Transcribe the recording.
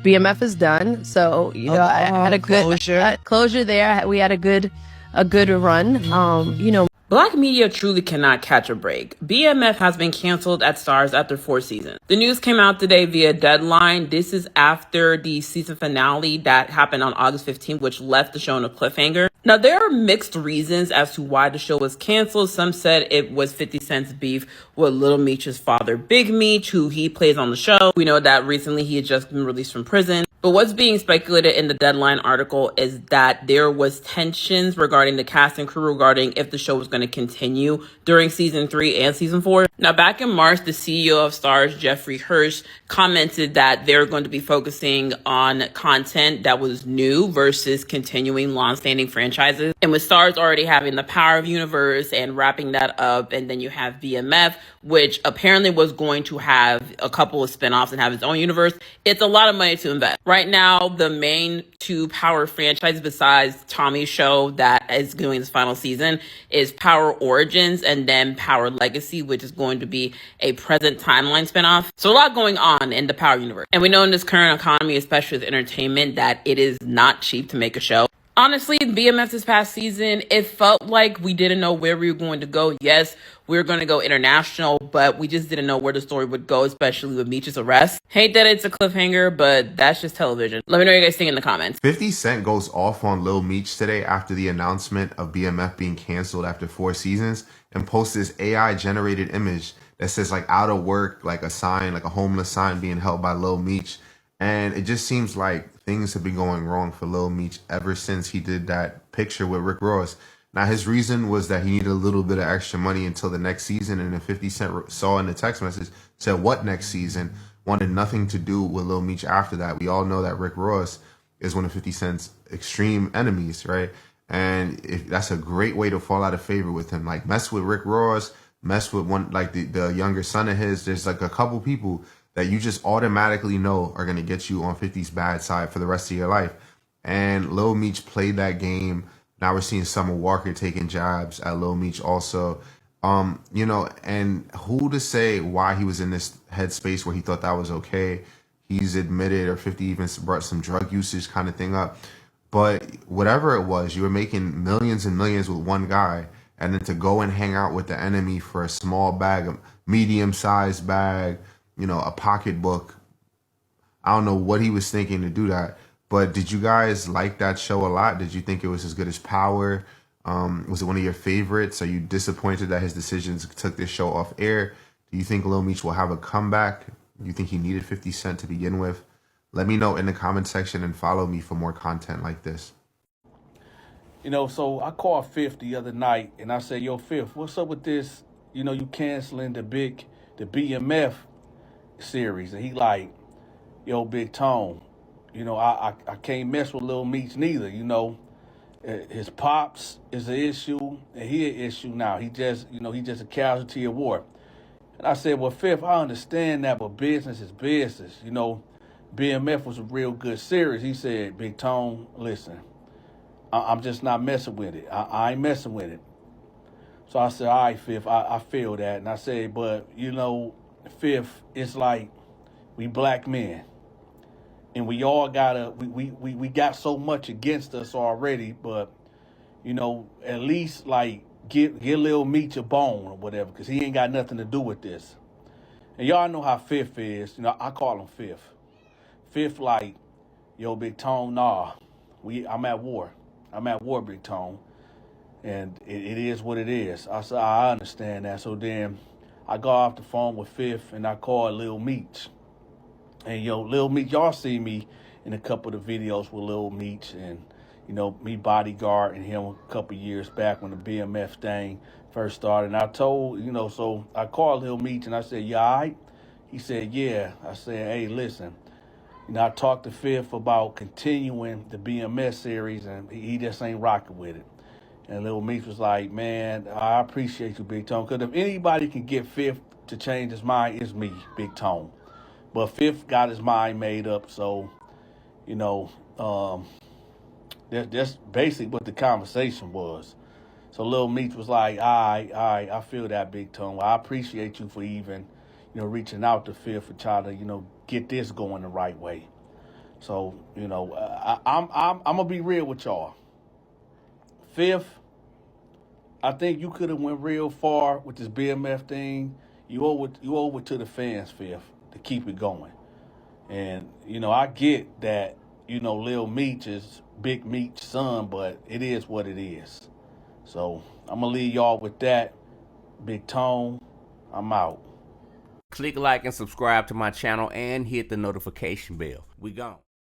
BMF is done. So, I had a good closure there. We had a good run. Black media truly cannot catch a break. BMF has been canceled at Starz after 4 seasons. The news came out today via Deadline. This is after the season finale that happened on August 15th, which left the show on a cliffhanger. Now, there are mixed reasons as to why the show was canceled. Some said it was 50 Cent's beef with Little Meech's father, Big Meech, who he plays on the show. We know that recently he had just been released from prison. But what's being speculated in the Deadline article is that there was tensions regarding the cast and crew regarding if the show was going to continue during season 3 and season 4. Now, back in March, the CEO of Starz, Jeffrey Hirsch, commented that they're going to be focusing on content that was new versus continuing long-standing franchises. And with Starz already having the Power of Universe and wrapping that up, and then you have BMF, which apparently was going to have a couple of spinoffs and have its own universe, it's a lot of money to invest. Right now, the main 2 Power franchises besides Tommy's show that is doing this final season is Power Origins and then Power Legacy, which is going to be a present timeline spinoff. So a lot going on in the Power universe. And we know in this current economy, especially with entertainment, that it is not cheap to make a show. Honestly, BMF this past season, it felt like we didn't know where we were going to go. Yes, we were going to go international, but we just didn't know where the story would go, especially with Meech's arrest. Hate that it's a cliffhanger, but that's just television. Let me know what you guys think in the comments. 50 Cent goes off on Lil Meech today after the announcement of BMF being canceled after 4 seasons and posts this AI-generated image that says like out of work, like a sign, like a homeless sign being held by Lil Meech. And it just seems like things have been going wrong for Lil Meech ever since he did that picture with Rick Ross. Now, his reason was that he needed a little bit of extra money until the next season. And then 50 Cent saw in the text message, said, what next season? Wanted nothing to do with Lil Meech after that. We all know that Rick Ross is one of 50 Cent's extreme enemies, right? And that's a great way to fall out of favor with him. Like, mess with Rick Ross, mess with one, like the younger son of his. There's like a couple people that you just automatically know are going to get you on 50's bad side for the rest of your life. And Lil Meech played that game. Now we're seeing Summer Walker taking jabs at Lil Meech also. And who to say why he was in this headspace where he thought that was okay. He's admitted, or 50 even brought some drug usage kind of thing up. But whatever it was, you were making millions and millions with one guy. And then to go and hang out with the enemy for a small bag, a medium-sized bag, a pocketbook. I don't know what he was thinking to do that. But did you guys like that show a lot? Did you think it was as good as Power? Was it one of your favorites? Are you disappointed that his decisions took this show off air? Do you think Lil Meech will have a comeback? Do you think he needed 50 Cent to begin with? Let me know in the comment section and follow me for more content like this. So I called Fifth the other night and I said, yo, Fifth, what's up with this? You canceling the BMF series. And he like, yo, Big Tone, I can't mess with Lil Meech neither. His pops is an issue and he an issue now. He just a casualty of war. And I said, well, Fifth, I understand that, but business is business. BMF was a real good series. He said, Big Tone, listen, I'm just not messing with it. I ain't messing with it. So I said, all right, Fifth, I feel that. And I said, but, Fifth, it's like we black men. And we all we got so much against us already, but, at least, like, give Lil Meech a bone or whatever, because he ain't got nothing to do with this. And y'all know how Fifth is. I call him Fifth. Fifth, like, yo, Big Tone, nah, I'm at war. I'm at war, Big Tone. And it is what it is. I said, I understand that. So then I got off the phone with Fifth and I called Lil Meech. And, Lil Meech, y'all see me in a couple of the videos with Lil Meech and, me bodyguarding him a couple of years back when the BMF thing first started. And I told, so I called Lil Meech and I said, you all right? He said, yeah. I said, hey, listen. I talked to Fifth about continuing the BMS series, and he just ain't rocking with it. And Lil Meech was like, man, I appreciate you, Big Tone, because if anybody can get Fifth to change his mind, it's me, Big Tone. But Fifth got his mind made up, so, that's basically what the conversation was. So Lil Meech was like, all right, I feel that, Big Tone. Well, I appreciate you for even, reaching out to Fifth and trying to, get this going the right way. So, you know, I'm gonna be real with y'all. Fifth, I think you could have went real far with this BMF thing. You owe it to the fans, Fifth, to keep it going. And, you know, I get that, you know, Lil Meech is Big Meech's son, but it is what it is. So I'm gonna leave y'all with that. Big Tone, I'm out. Click like and subscribe to my channel and hit the notification bell. We gone.